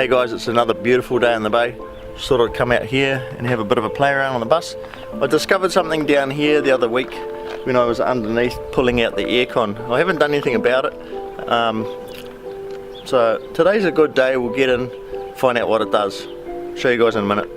Hey guys, it's another beautiful day in the bay. Just thought I'd come out here and have a bit of a play around on the bus. I discovered something down here the other week when I was underneath pulling out the aircon. I haven't done anything about it. So today's a good day. We'll get in, find out what it does. Show you guys in a minute.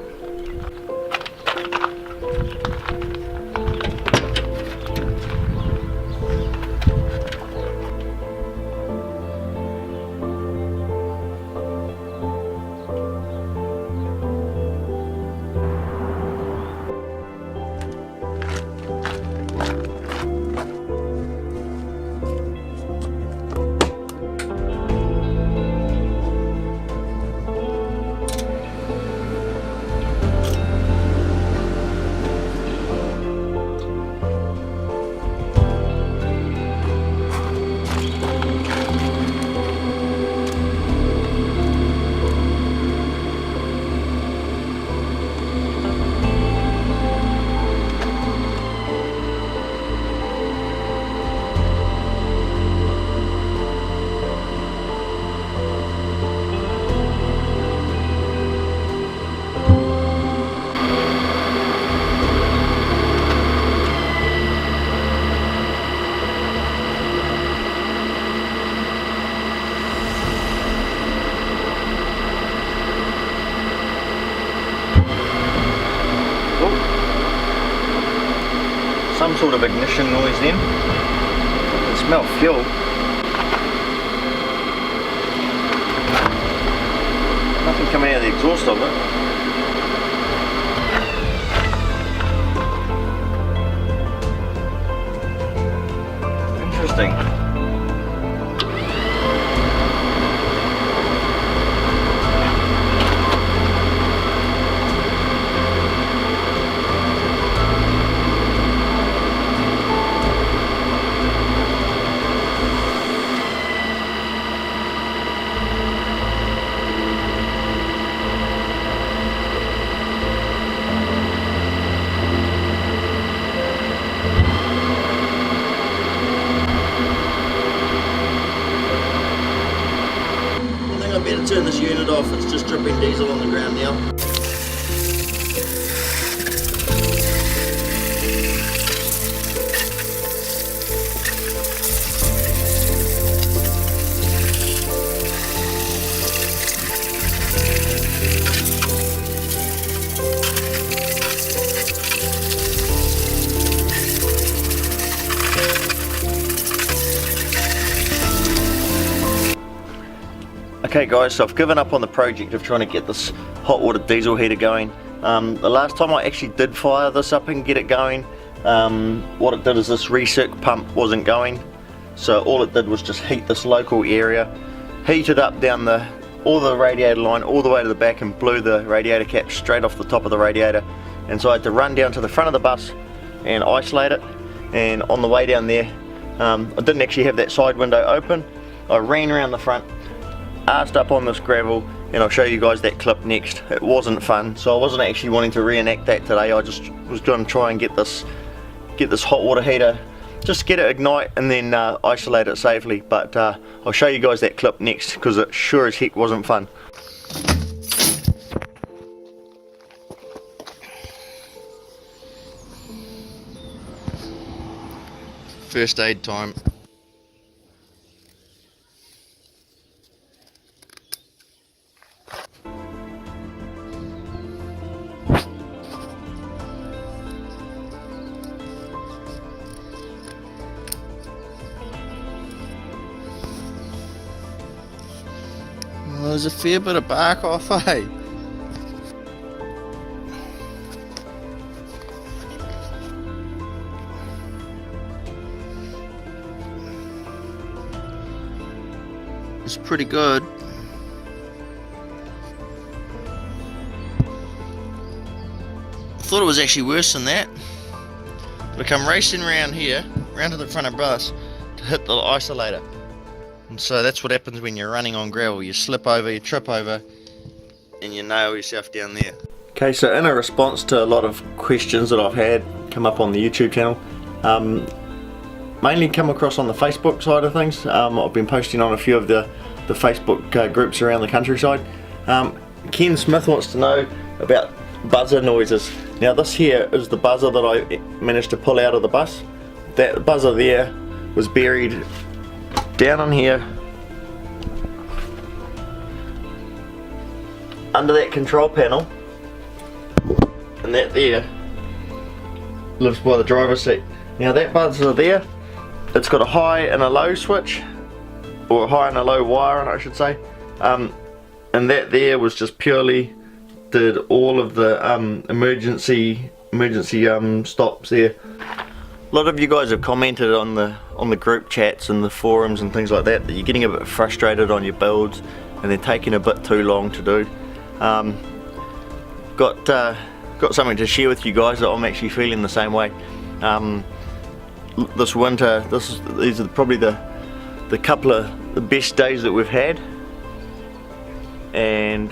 Some sort of ignition noise then. I can smell fuel. Nothing coming out of the exhaust of it. Interesting. I better turn this unit off, it's just dripping diesel on the ground now. Okay guys, so I've given up on the project of trying to get this hot water diesel heater going. The last time I actually did fire this up and get it going, what it did is this recirc pump wasn't going. So all it did was just heat this local area, heated up down all the radiator line all the way to the back and blew the radiator cap straight off the top of the radiator. And so I had to run down to the front of the bus and isolate it. And on the way down there, I didn't actually have that side window open. I ran around the front, arsed up on this gravel, and I'll show you guys that clip next. It wasn't fun, so I wasn't actually wanting to reenact that today. I just was going to try and get this hot water heater, just get it ignite and then isolate it safely. But I'll show you guys that clip next because it sure as heck wasn't fun. First aid time. Well, there's a fair bit of bark off, eh? It's pretty good. I thought it was actually worse than that. But I come racing around here, round to the front of the bus, to hit the isolator. And so that's what happens when you're running on gravel. You slip over, you trip over, and you nail yourself down there. Okay, so in a response to a lot of questions that I've had come up on the YouTube channel, mainly come across on the Facebook side of things. I've been posting on a few of the Facebook groups around the countryside. Ken Smith wants to know about buzzer noises. Now this here is the buzzer that I managed to pull out of the bus. That buzzer there was buried down on here under that control panel, and that there lives by the driver's seat. Now that buzzer there, it's got a high and a low switch, or a high and a low wire on it I should say, and that there was just purely did all of the emergency stops there. A lot of you guys have commented on the group chats and the forums and things like that you're getting a bit frustrated on your builds and they're taking a bit too long to do. Got something to share with you guys that I'm actually feeling the same way. This winter, these are probably the couple of the best days that we've had, and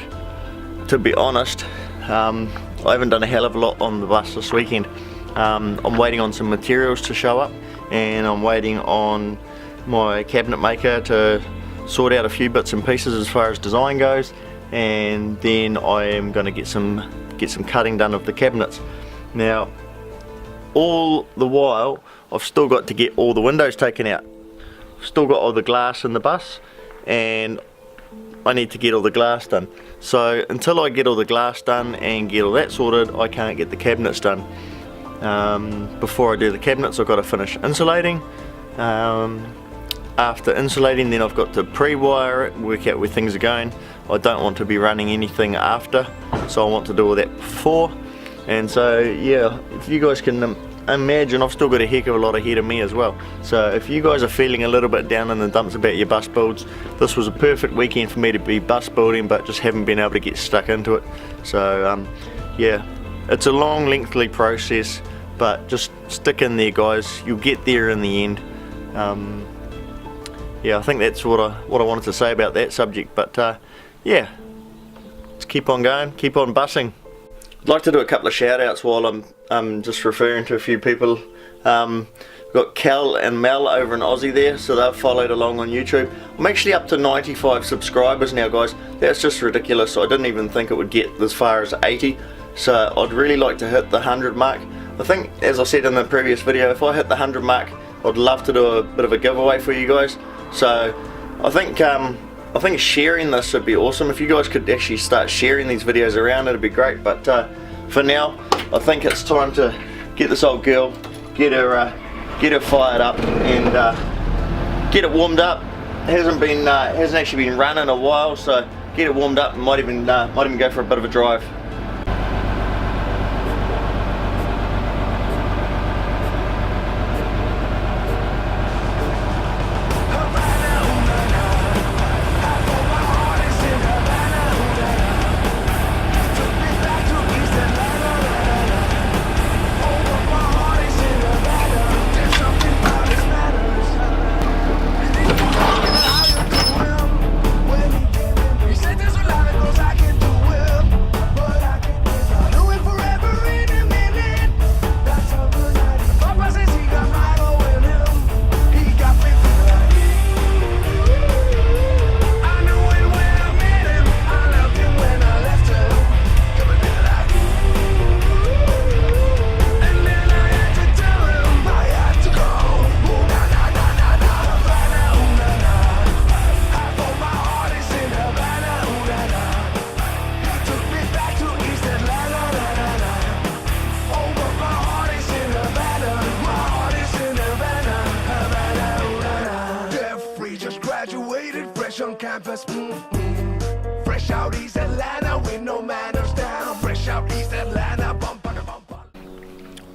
to be honest, I haven't done a hell of a lot on the bus this weekend. I'm waiting on some materials to show up, and I'm waiting on my cabinet maker to sort out a few bits and pieces as far as design goes, and then I am going to get some cutting done of the cabinets. Now all the while I've still got to get all the windows taken out. I've still got all the glass in the bus, and I need to get all the glass done. So until I get all the glass done and get all that sorted, I can't get the cabinets done. Before I do the cabinets, I've got to finish insulating. After insulating, then I've got to pre-wire it, work out where things are going. I don't want to be running anything after, so I want to do all that before. And so yeah, if you guys can imagine, I've still got a heck of a lot ahead of me as well. So if you guys are feeling a little bit down in the dumps about your bus builds, this was a perfect weekend for me to be bus building, but just haven't been able to get stuck into it. So yeah, it's a long, lengthy process, but just stick in there guys, you'll get there in the end. Yeah, I think that's what I wanted to say about that subject, but yeah, let's keep on going, keep on bussing. I'd like to do a couple of shout outs while I'm just referring to a few people. We've got Cal and Mel over in Aussie there, so they've followed along on YouTube. I'm actually up to 95 subscribers now guys. That's just ridiculous. I didn't even think it would get as far as 80, so I'd really like to hit the 100 mark. I think, as I said in the previous video, if I hit the 100 mark, I'd love to do a bit of a giveaway for you guys. So I think sharing this would be awesome. If you guys could actually start sharing these videos around, it'd be great. But for now, I think it's time to get this old girl, get her fired up and get it warmed up. It hasn't actually been run in a while, so get it warmed up and might even go for a bit of a drive. On campus, fresh out East Atlanta with no manners down. Fresh out East Atlanta,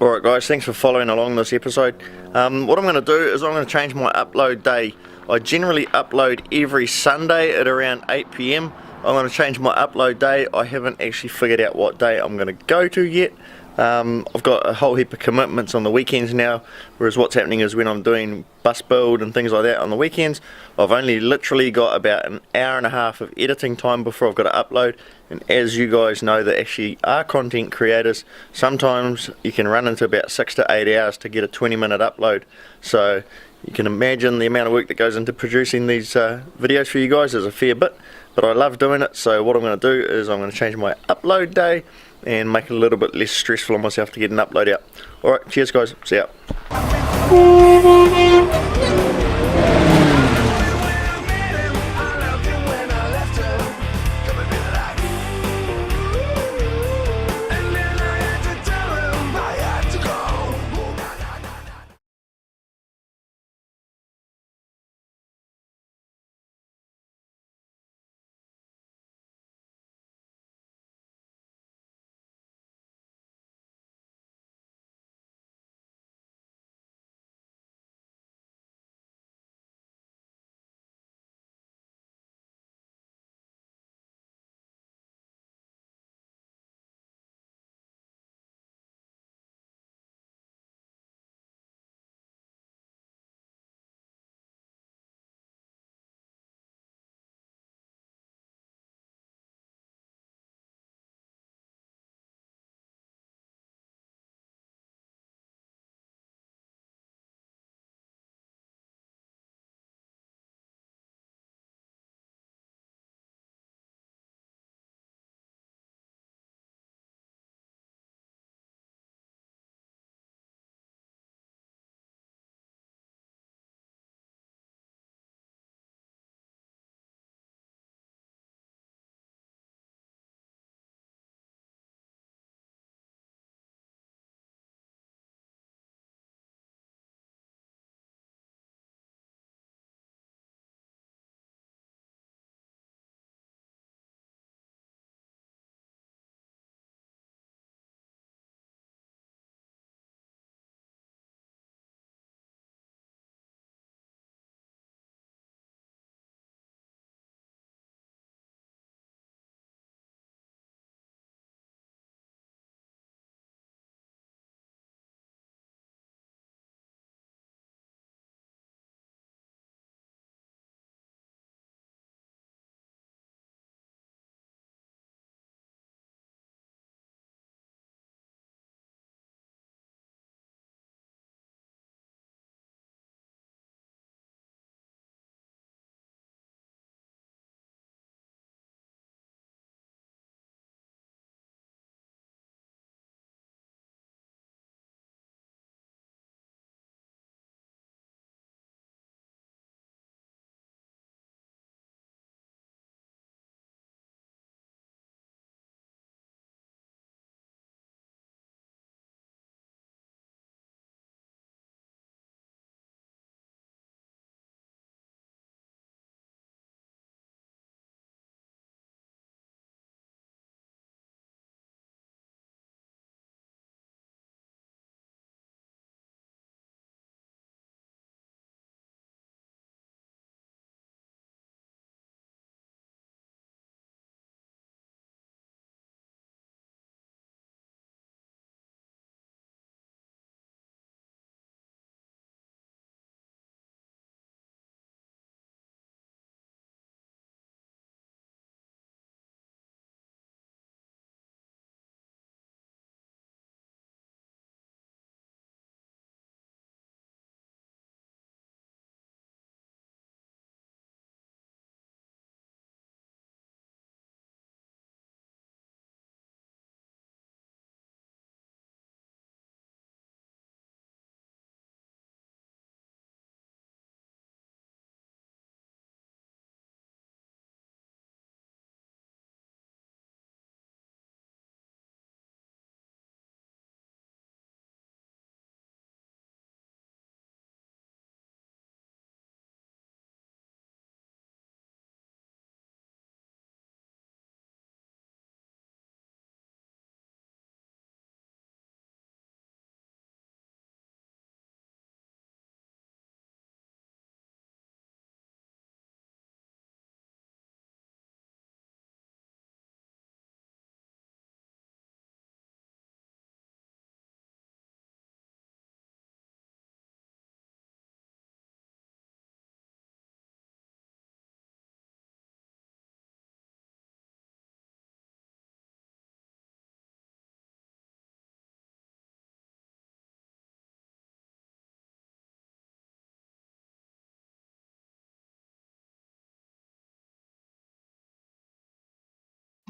Alright guys, thanks for following along this episode. What I'm going to do is I'm going to change my upload day. I generally upload every Sunday at around 8 PM. I'm going to change my upload day. I haven't actually figured out what day I'm going to go to yet. I've got a whole heap of commitments on the weekends now, whereas what's happening is when I'm doing bus build and things like that on the weekends, I've only literally got about an hour and a half of editing time before I've got to upload. And as you guys know that actually are content creators, sometimes you can run into about 6 to 8 hours to get a 20-minute upload. So you can imagine the amount of work that goes into producing these videos for you guys is a fair bit. but I love doing it, so what I'm going to do is I'm going to change my upload day and make it a little bit less stressful on myself to get an upload out. Alright, cheers guys, see ya.